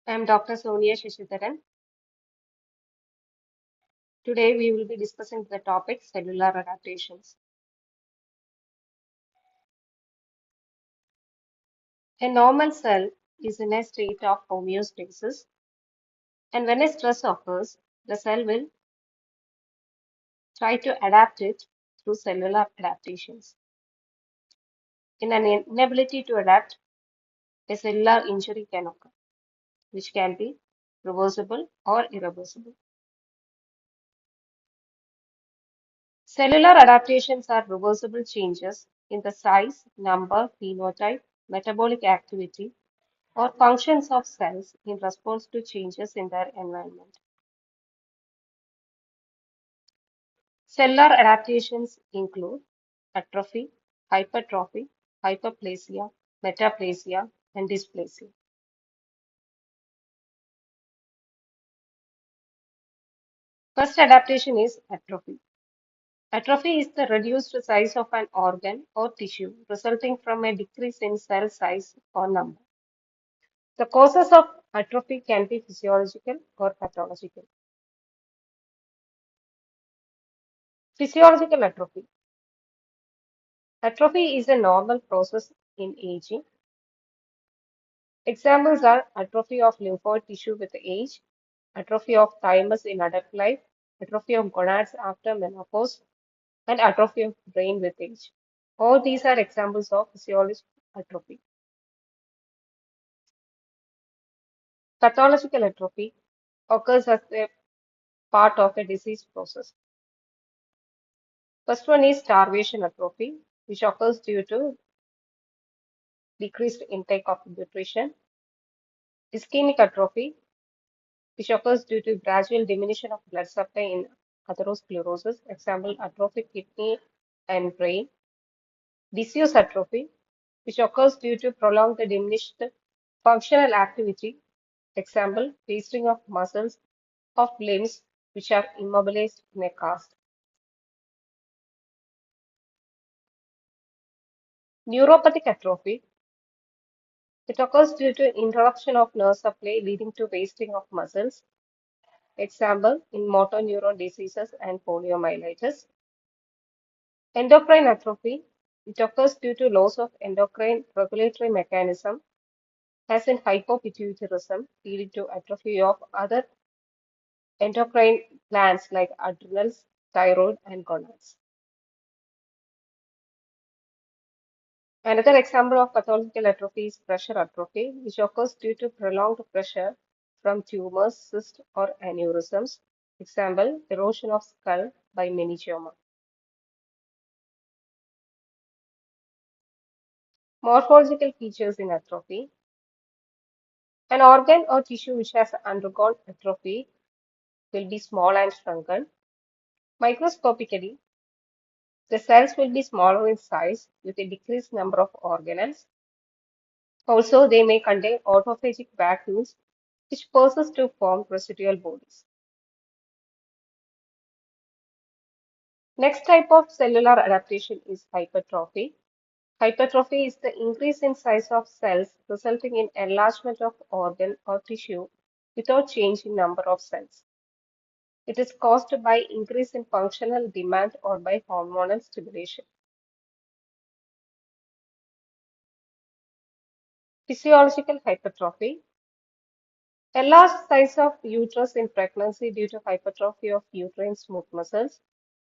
I am Dr. Sonia Sasidharan. Today we will be discussing the topic cellular adaptations. A normal cell is in a state of homeostasis, and when a stress occurs, the cell will try to adapt it through cellular adaptations. In an inability to adapt, a cellular injury can occur, which can be reversible or irreversible. Cellular adaptations are reversible changes in the size, number, phenotype, metabolic activity, or functions of cells in response to changes in their environment. Cellular adaptations include atrophy, hypertrophy, hyperplasia, metaplasia, and dysplasia. First adaptation is atrophy. Atrophy is the reduced size of an organ or tissue resulting from a decrease in cell size or number. The causes of atrophy can be physiological or pathological. Physiological atrophy. Atrophy is a normal process in aging. Examples are atrophy of lymphoid tissue with age, atrophy of thymus in adult life, atrophy of gonads after menopause, and atrophy of brain with age. All these are examples of physiological atrophy. Pathological atrophy occurs as a part of a disease process. First one is starvation atrophy, which occurs due to decreased intake of nutrition. Ischemic atrophy, which occurs due to gradual diminution of blood supply in atherosclerosis, example, atrophic kidney and brain. Diffuse atrophy, which occurs due to prolonged diminished functional activity, example, wasting of muscles of limbs which are immobilized in a cast. Neuropathic atrophy, it occurs due to interruption of nerve supply leading to wasting of muscles, example, in motor neuron diseases and poliomyelitis. Endocrine atrophy, it occurs due to loss of endocrine regulatory mechanism, as in hypopituitarism, leading to atrophy of other endocrine glands like adrenals, thyroid, and gonads. Another example of pathological atrophy is pressure atrophy, which occurs due to prolonged pressure from tumors, cysts, or aneurysms. Example, erosion of skull by meningioma. Morphological features in atrophy. An organ or tissue which has undergone atrophy will be small and shrunken. Microscopically, the cells will be smaller in size with a decreased number of organelles. Also, they may contain autophagic vacuoles which persist to form residual bodies. Next type of cellular adaptation is hypertrophy. Hypertrophy is the increase in size of cells resulting in enlargement of organ or tissue without change in number of cells. It is caused by increase in functional demand or by hormonal stimulation. Physiological hypertrophy. Enlarged size of uterus in pregnancy due to hypertrophy of uterine smooth muscles.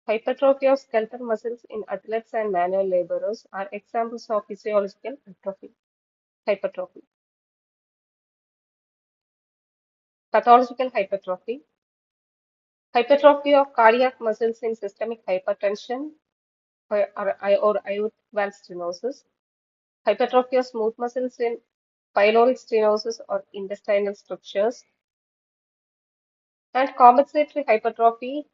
Hypertrophy of skeletal muscles in athletes and manual laborers are examples of physiological hypertrophy. Pathological hypertrophy. Hypertrophy of cardiac muscles in systemic hypertension or aortic valve stenosis. Hypertrophy of smooth muscles in pyloric stenosis or intestinal strictures. And compensatory hypertrophy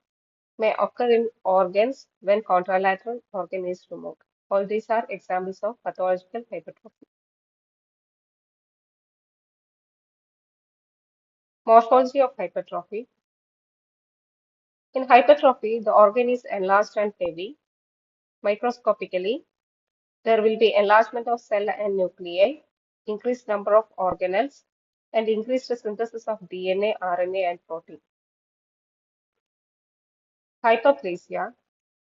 may occur in organs when contralateral organ is removed. All these are examples of pathological hypertrophy. Morphology of hypertrophy. In hypertrophy, the organ is enlarged and heavy. Microscopically, there will be enlargement of cell and nuclei, increased number of organelles, and increased synthesis of DNA, RNA, and protein. Hyperplasia.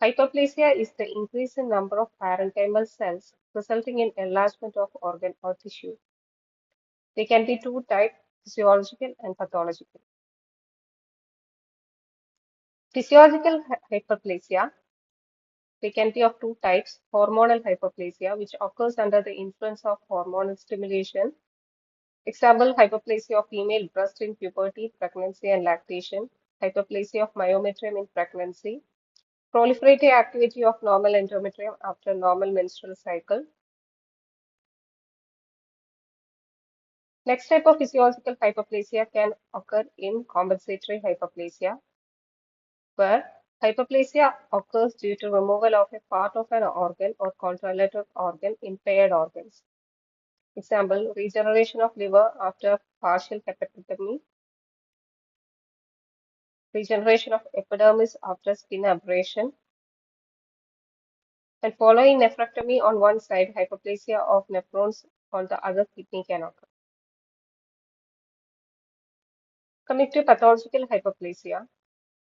Hyperplasia is the increase in number of parenchymal cells resulting in enlargement of organ or tissue. They can be two types, physiological and pathological. Physiological hyperplasia, they can be of two types, hormonal hyperplasia, which occurs under the influence of hormonal stimulation. Example, hyperplasia of female breast in puberty, pregnancy, and lactation, hyperplasia of myometrium in pregnancy, proliferative activity of normal endometrium after normal menstrual cycle. Next type of physiological hyperplasia can occur in compensatory hyperplasia, where hyperplasia occurs due to removal of a part of an organ or contralated organ in paired organs. Example, regeneration of liver after partial hepatectomy, regeneration of epidermis after skin abrasion, and following nephrectomy on one side, hyperplasia of nephrons on the other kidney can occur. Coming to pathological hyperplasia,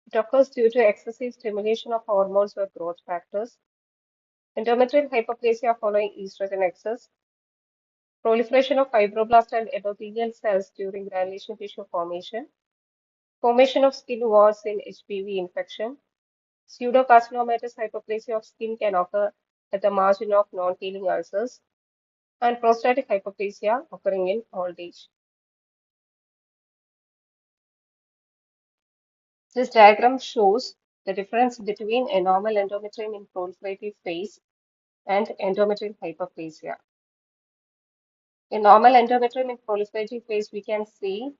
it occurs due to excessive stimulation of hormones or growth factors, endometrial hyperplasia following estrogen excess, proliferation of fibroblast and endothelial cells during granulation tissue formation, formation of skin warts in HPV infection, pseudocarcinomatous hyperplasia of skin can occur at the margin of non-healing ulcers, and prostatic hyperplasia occurring in old age. This diagram shows the difference between a normal endometrium in proliferative phase and endometrial hyperplasia. In normal endometrium in proliferative phase, we can see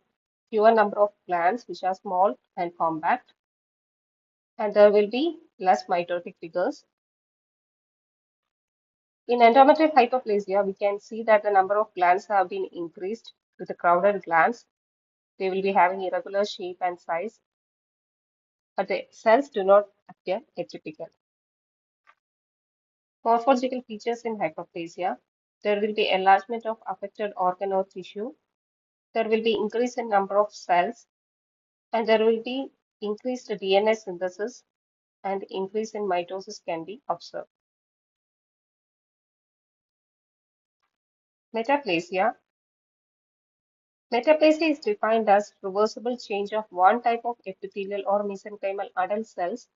fewer number of glands which are small and compact, and there will be less mitotic figures. In endometrial hyperplasia, we can see that the number of glands have been increased with the crowded glands. They will be having irregular shape and size, but the cells do not appear atypical. Morphological features in hyperplasia. There will be enlargement of affected organ or tissue. There will be increase in number of cells, and there will be increased DNA synthesis and increase in mitosis can be observed. Metaplasia. Metaplasia is defined as reversible change of one type of epithelial or mesenchymal adult cells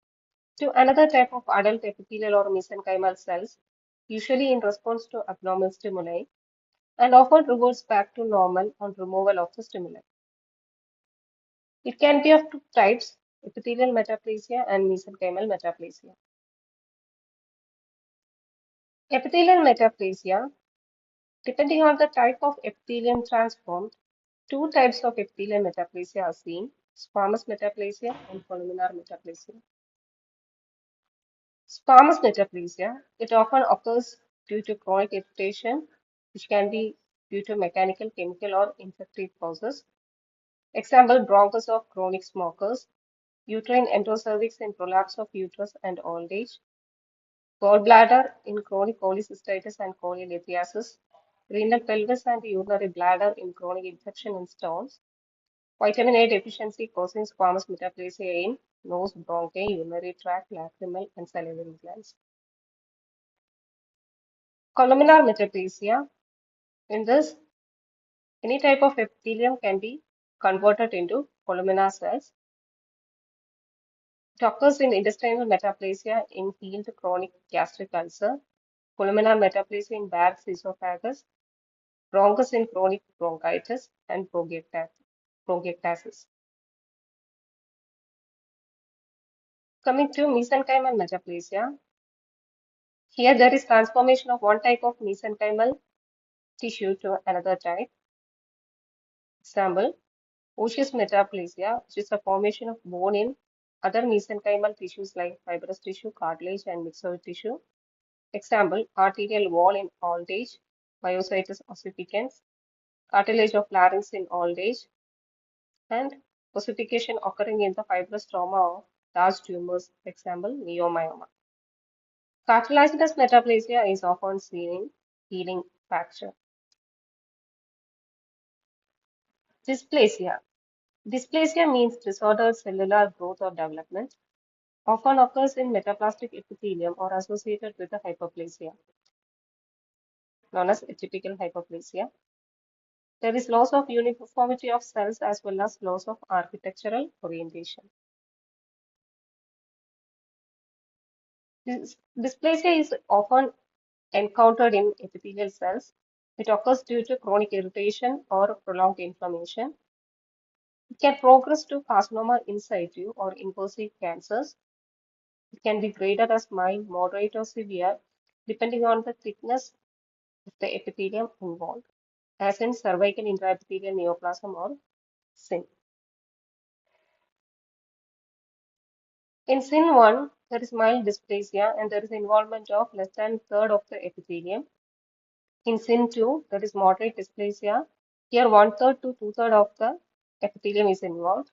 to another type of adult epithelial or mesenchymal cells, usually in response to abnormal stimuli, and often reverts back to normal on removal of the stimuli. It can be of two types, epithelial metaplasia and mesenchymal metaplasia. Epithelial metaplasia, depending on the type of epithelium transformed, two types of epithelial metaplasia are seen, squamous metaplasia and columnar metaplasia. Squamous metaplasia, it often occurs due to chronic irritation, which can be due to mechanical, chemical, or infective causes. Example, bronchus of chronic smokers, uterine endocervix in prolapse of uterus and old age, gallbladder in chronic cholecystitis and cholelithiasis, renal pelvis and urinary bladder in chronic infection and stones, vitamin A deficiency causing squamous metaplasia in nose, bronchi, urinary tract, lacrimal, and salivary glands. Columnar metaplasia, in this, any type of epithelium can be converted into columnar cells. It occurs in intestinal metaplasia in healed chronic gastric ulcer, pulmonary metaplasia in Barrett's esophagus, bronchus in chronic bronchitis, and bronchiectasis. Coming to mesenchymal metaplasia, here there is transformation of one type of mesenchymal tissue to another type. Example, osseous metaplasia, which is the formation of bone in other mesenchymal tissues like fibrous tissue, cartilage, and myxoid tissue. Example, arterial wall in old age, myositis ossificans, cartilage of larynx in old age, and ossification occurring in the fibrous trauma of large tumors, example, neomyoma. Cartilaginous metaplasia is often seen in healing fracture. Dysplasia. Dysplasia means disordered cellular growth or development, often occurs in metaplastic epithelium or associated with the hyperplasia, known as atypical hyperplasia. There is loss of uniformity of cells as well as loss of architectural orientation. Dysplasia is often encountered in epithelial cells. It occurs due to chronic irritation or prolonged inflammation. It can progress to carcinoma in situ or invasive cancers. It can be graded as mild, moderate, or severe, depending on the thickness of the epithelium involved, as in cervical intraepithelial neoplasm or SIN. In SIN1, there is mild dysplasia and there is involvement of less than third of the epithelium. In SIN2, there is moderate dysplasia. Here, one third to two third of the epithelium is involved.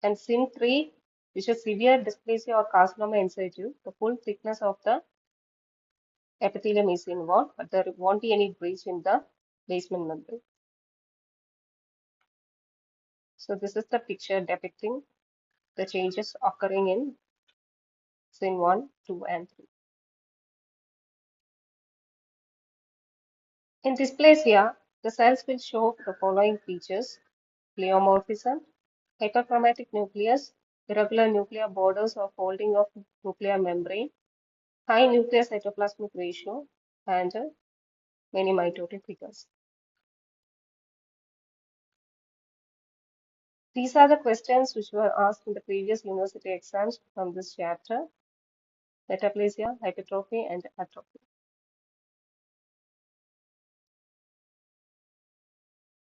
And SIN3, which is severe dysplasia or carcinoma in situ, the full thickness of the epithelium is involved, but there won't be any breach in the basement membrane. So this is the picture depicting the changes occurring in SIN 1, 2, and 3. In dysplasia, the cells will show the following features: pleomorphism, hyperchromatic nucleus, irregular nuclear borders or folding of nuclear membrane, high nuclear cytoplasmic ratio, and many mitotic figures. These are the questions which were asked in the previous university exams from this chapter: metaplasia, hypertrophy, and atrophy.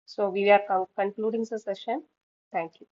So we are concluding the session. Thank you.